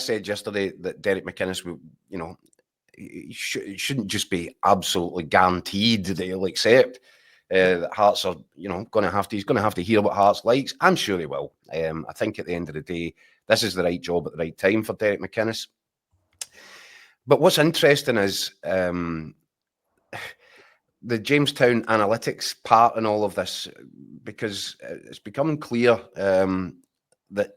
said yesterday that Derek McInnes will, he shouldn't just be absolutely guaranteed that he'll accept that Hearts are, going to have to. He's going to have to hear what Hearts likes. I'm sure he will. I think at the end of the day, this is the right job at the right time for Derek McInnes. But what's interesting is the Jamestown analytics part in all of this, because it's becoming clear that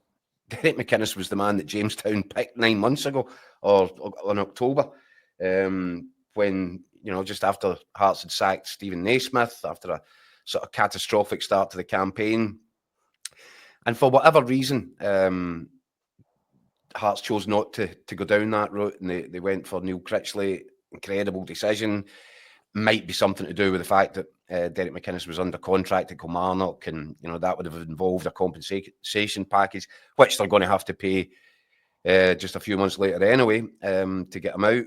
Derek McInnes was the man that Jamestown picked 9 months ago, or in October, when, just after Hearts had sacked Stephen Naismith, after a sort of catastrophic start to the campaign. And for whatever reason, Hearts chose not to go down that route, and they went for Neil Critchley. Incredible decision. Might be something to do with the fact that Derek McInnes was under contract at Kilmarnock, and that would have involved a compensation package, which they're going to have to pay just a few months later anyway, to get him out.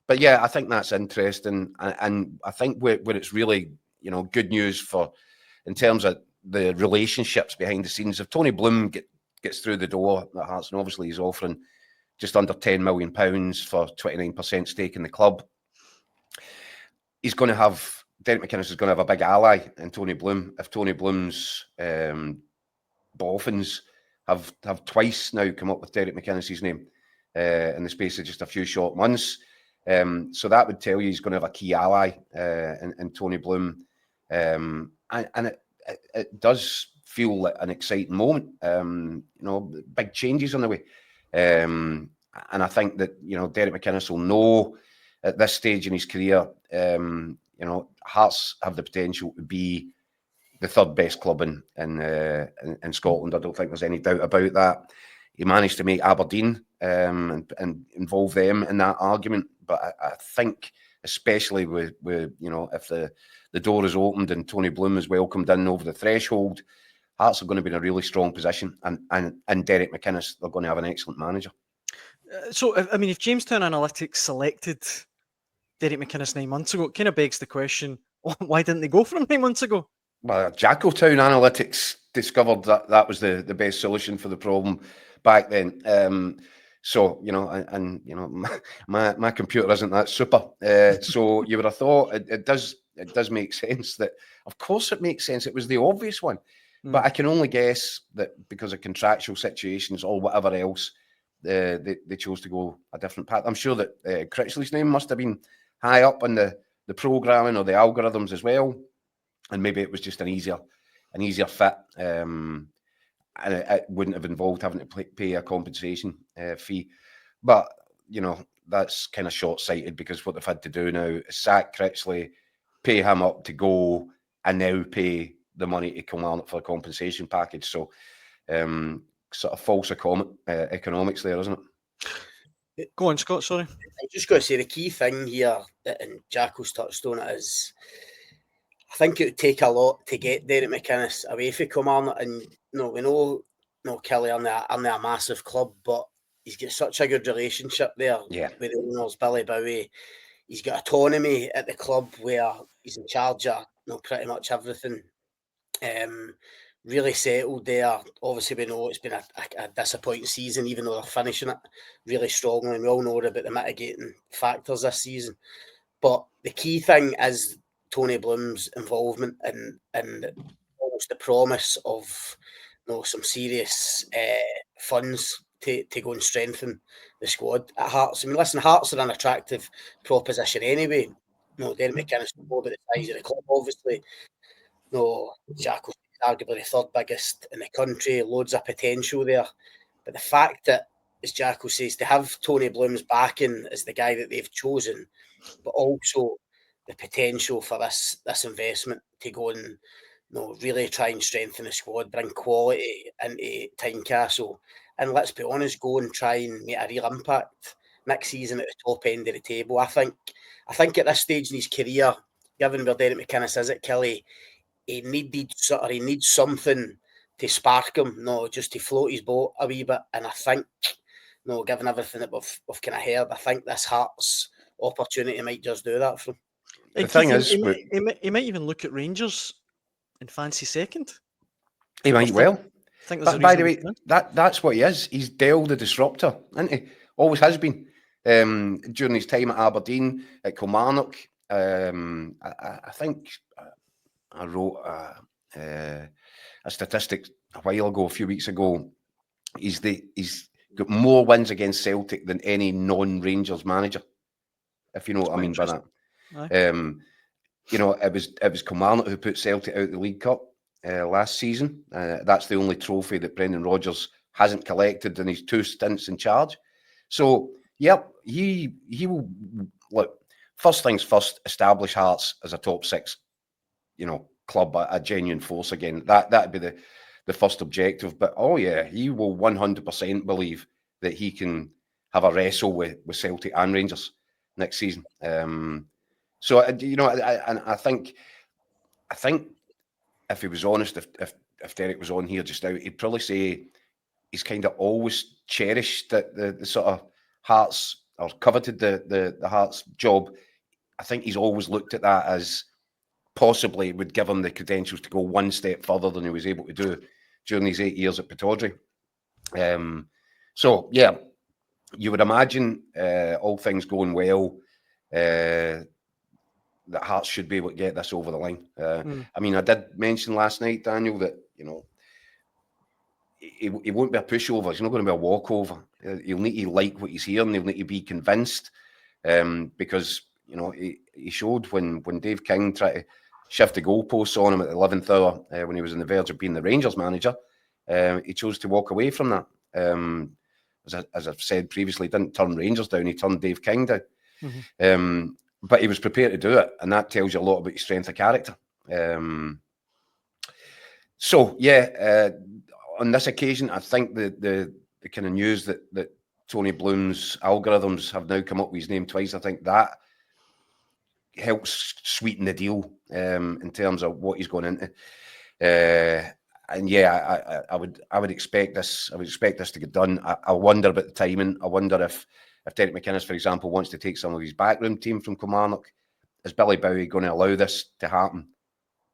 But yeah, I think that's interesting, and I think where it's really good news for in terms of the relationships behind the scenes. If Tony Bloom gets through the door at Hearts, and obviously he's offering just under £10 million for 29% stake in the club, he's going to have, Derek McInnes is going to have a big ally in Tony Bloom. If Tony Bloom's Dolphins have twice now come up with Derek McInnes' name in the space of just a few short months. So that would tell you he's going to have a key ally in Tony Bloom. And it does feel like an exciting moment. Big changes on the way. And I think that, Derek McInnes will know at this stage in his career, Hearts have the potential to be the third best club in Scotland. I don't think there's any doubt about that. He managed to make Aberdeen and involve them in that argument. But I think, especially with if the door is opened and Tony Bloom is welcomed in over the threshold, Hearts are going to be in a really strong position. And Derek McInnes, they're going to have an excellent manager. So, if Jamestown Analytics selected Derek McInnes 9 months ago, it kind of begs the question, why didn't they go for him 9 months ago? Well, Jackotown Analytics discovered that was the best solution for the problem back then. My computer isn't that super. So you would have thought it does make sense that, of course it makes sense. It was the obvious one. But I can only guess that because of contractual situations or whatever else, they chose to go a different path. I'm sure that Critchley's name must have been high up on the programming or the algorithms as well, and maybe it was just an easier fit, and it wouldn't have involved having to pay a compensation fee. But that's kind of short-sighted, because what they've had to do now is sack Critchley, pay him up to go, and now pay the money to Kilmarnock for a compensation package. So sort of false economics there, isn't it? Go on, Scott, sorry. I'm just going to say the key thing here, and Jacko's touched on it, is I think it would take a lot to get Derek McInnes away from Kilmarnock. And we know Kelly are a massive club, but he's got such a good relationship there with the owners, Billy Bowie. He's got autonomy at the club where he's in charge of pretty much everything. Really settled there. Obviously, we know it's been a disappointing season, even though they're finishing it really strongly. And we all know about the mitigating factors this season. But the key thing is Tony Bloom's involvement and almost the promise of some serious funds to go and strengthen the squad at Hearts. Listen, Hearts are an attractive proposition anyway. Derek McInnes knows about the size of the club, obviously. Jacko arguably the third biggest in the country, loads of potential there. But the fact that, as Jacko says, to have Tony Bloom's backing as the guy that they've chosen, but also the potential for this investment to go and really try and strengthen the squad, bring quality into Tynecastle, and let's be honest, go and try and make a real impact next season at the top end of the table. I think at this stage in his career, given where Derek McInnes is at Killie, he needs something to spark him, just to float his boat a wee bit. And I think, given everything that we've kind of heard, I think this Hearts opportunity might just do that for him. The thing is, he might even look at Rangers and fancy second. He might well. I think there's But a by the reason way, that's what he is. He's Dale the Disruptor, isn't he? Always has been. During his time at Aberdeen, at Kilmarnock, I think I wrote a statistic a few weeks ago. He's got more wins against Celtic than any non-Rangers manager, if you know what I mean by that. You know, it was Kilmarnock who put Celtic out of the League Cup last season. That's the only trophy that Brendan Rodgers hasn't collected in his 2 stints in charge. So, yep, he will look. First things first, establish Hearts as a top 6, you know, club, a genuine force again. That'd be the first objective. But oh yeah, he will 100% believe that he can have a wrestle with Celtic and Rangers next season. So you know, I think if he was honest, if Derek was on here just now, he'd probably say he's kind of always cherished the sort of Hearts, or coveted the Hearts job. I think he's always looked at that as possibly would give him the credentials to go one step further than he was able to do during his 8 years at Pittodrie. So yeah, you would imagine all things going well, that Hearts should be able to get this over the line. I mean, I did mention last night, Daniel, that, you know, he won't be a pushover. He's not going to be a walkover. He'll need to like what he's hearing. He'll need to be convinced, because, you know, he showed when Dave King tried to shift the goalposts on him at the 11th hour, when he was on the verge of being the Rangers manager. He chose to walk away from that. As I've said previously, he didn't turn Rangers down. He turned Dave King down. But he was prepared to do it, and that tells you a lot about his strength of character. So yeah, on this occasion, I think the kind of news that Tony Bloom's algorithms have now come up with his name twice, I think that helps sweeten the deal in terms of what he's going into. And yeah, I would expect this. I would expect this to get done. I wonder about the timing. I wonder if Derek McInnes, for example, wants to take some of his backroom team from Kilmarnock. Is Billy Bowie going to allow this to happen?